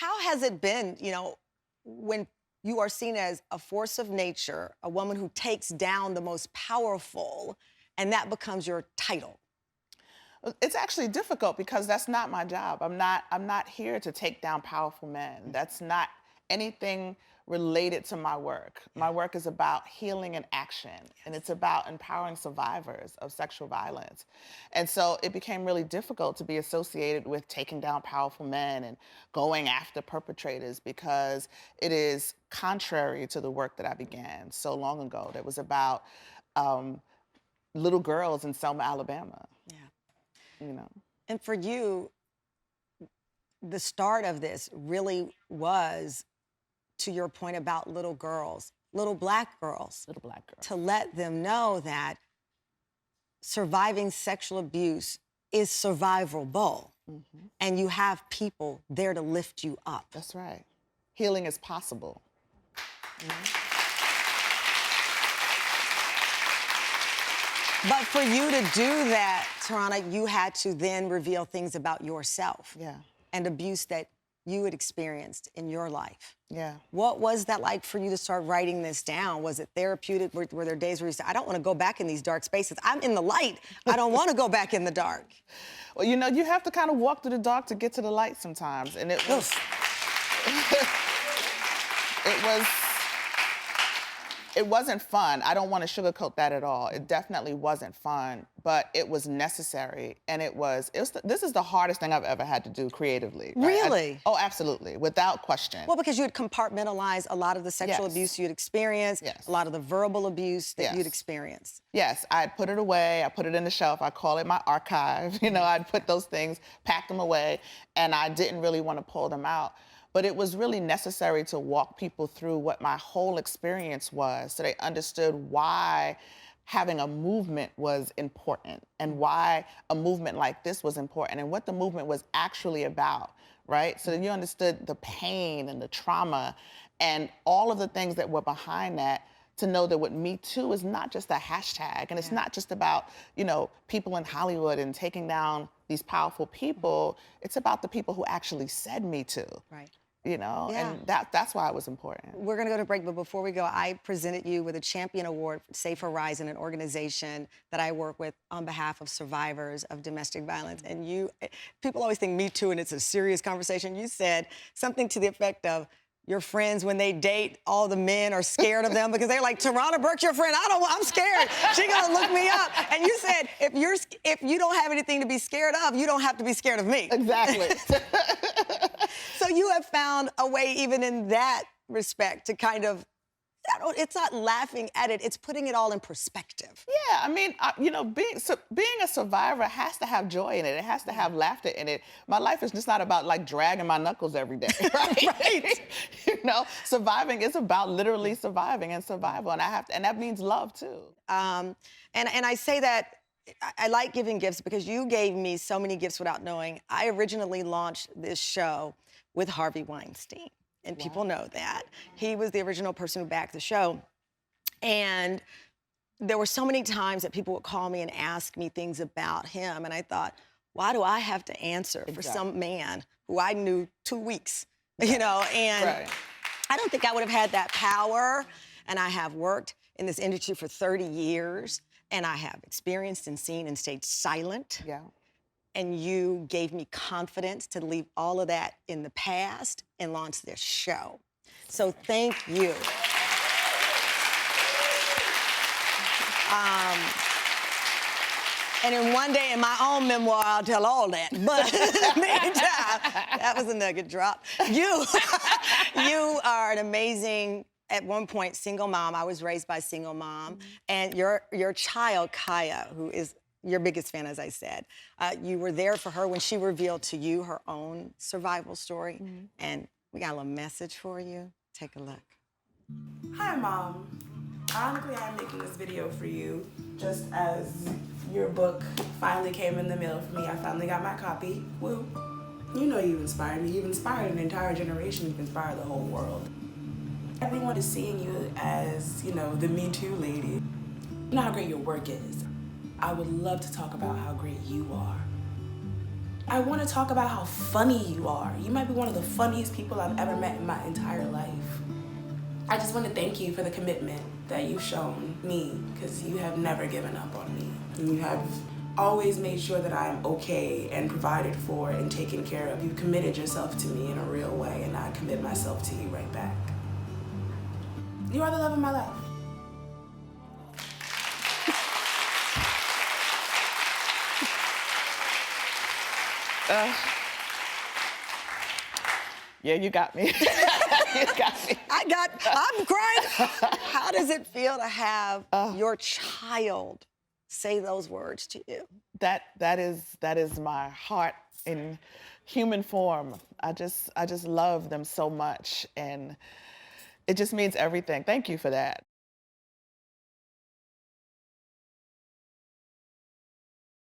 How has it been, when you are seen as a force of nature, a woman who takes down the most powerful, and that becomes your title? It's actually difficult because that's not my job. I'm not here to take down powerful men. That's not anything related to my work. My work is about healing and action, and it's about empowering survivors of sexual violence. And so it became really difficult to be associated with taking down powerful men and going after perpetrators because it is contrary to the work that I began so long ago that was about little girls in Selma, Alabama. Yeah. You know. And for you, the start of this really was, to your point about little girls, little black girls. Little black girls. To let them know that surviving sexual abuse is survivable. Mm-hmm. And you have people there to lift you up. That's right. Healing is possible. Mm-hmm. But for you to do that, Tarana, you had to then reveal things about yourself. Yeah. And abuse that you had experienced in your life. Yeah. What was that like for you to start writing this down? Was it therapeutic? Were there days where you said, I don't want to go back in these dark spaces. I'm in the light. I don't want to go back in the dark. Well, you have to kind of walk through the dark to get to the light sometimes. And it was... It wasn't fun. I don't want to sugarcoat that at all. It definitely wasn't fun, but it was necessary. And this is the hardest thing I've ever had to do creatively. Right? Really? Oh, absolutely, without question. Well, because you had compartmentalized a lot of the sexual abuse you'd experienced, a lot of the verbal abuse that you'd experienced. Yes, I'd put it away, I put it in the shelf, I call it my archive. I'd put those things, pack them away, and I didn't really want to pull them out. But it was really necessary to walk people through what my whole experience was so they understood why having a movement was important and why a movement like this was important and what the movement was actually about, right? So that you understood the pain and the trauma and all of the things that were behind that, to know that what Me Too is not just a hashtag, and it's not just about, people in Hollywood and taking down these powerful people. It's about the people who actually said Me Too. Right. And that's why it was important. We're gonna go to break, but before we go, I presented you with a Champion Award for Safe Horizon, an organization that I work with on behalf of survivors of domestic violence. And people always think Me Too and it's a serious conversation. You said something to the effect of, your friends, when they date, all the men are scared of them because they're like, Tarana Burke's your friend. I'm scared. She gonna look me up. And you said, if you don't have anything to be scared of, you don't have to be scared of me. Exactly. So you have found a way, even in that respect, to kind of, it's not laughing at it, it's putting it all in perspective. Yeah, I mean, being a survivor has to have joy in it. It has to have laughter in it. My life is just not about like dragging my knuckles every day, right? Right. Surviving is about literally surviving and survival, and that means love too. And I say that I like giving gifts because you gave me so many gifts without knowing. I originally launched this show with Harvey Weinstein. And people know that. He was the original person who backed the show. And there were so many times that people would call me and ask me things about him. And I thought, why do I have to answer for some man who I knew 2 weeks, And I don't think I would have had that power. And I have worked in this industry for 30 years. And I have experienced and seen and stayed silent. Yeah. And you gave me confidence to leave all of that in the past and launch this show. So thank you. And in one day in my own memoir, I'll tell all that. But meantime, that was a nugget drop. You are an amazing, at one point, single mom. I was raised by a single mom. And your child, Kaya, who is your biggest fan, as I said. You were there for her when she revealed to you her own survival story. And we got a little message for you. Take a look. Hi, Mom. Ironically, I'm making this video for you just as your book finally came in the mail for me. I finally got my copy. Woo. You know you've inspired me. You've inspired an entire generation. You've inspired the whole world. Everyone is seeing you as, the Me Too lady. You know how great your work is. I would love to talk about how great you are. I want to talk about how funny you are. You might be one of the funniest people I've ever met in my entire life. I just want to thank you for the commitment that you've shown me, because you have never given up on me. You have always made sure that I am okay and provided for and taken care of. You committed yourself to me in a real way, and I commit myself to you right back. You are the love of my life. Yeah, you got me. You got me. I'm crying. How does it feel to have your child say those words to you? That is my heart in human form. I just love them so much, and it just means everything. Thank you for that.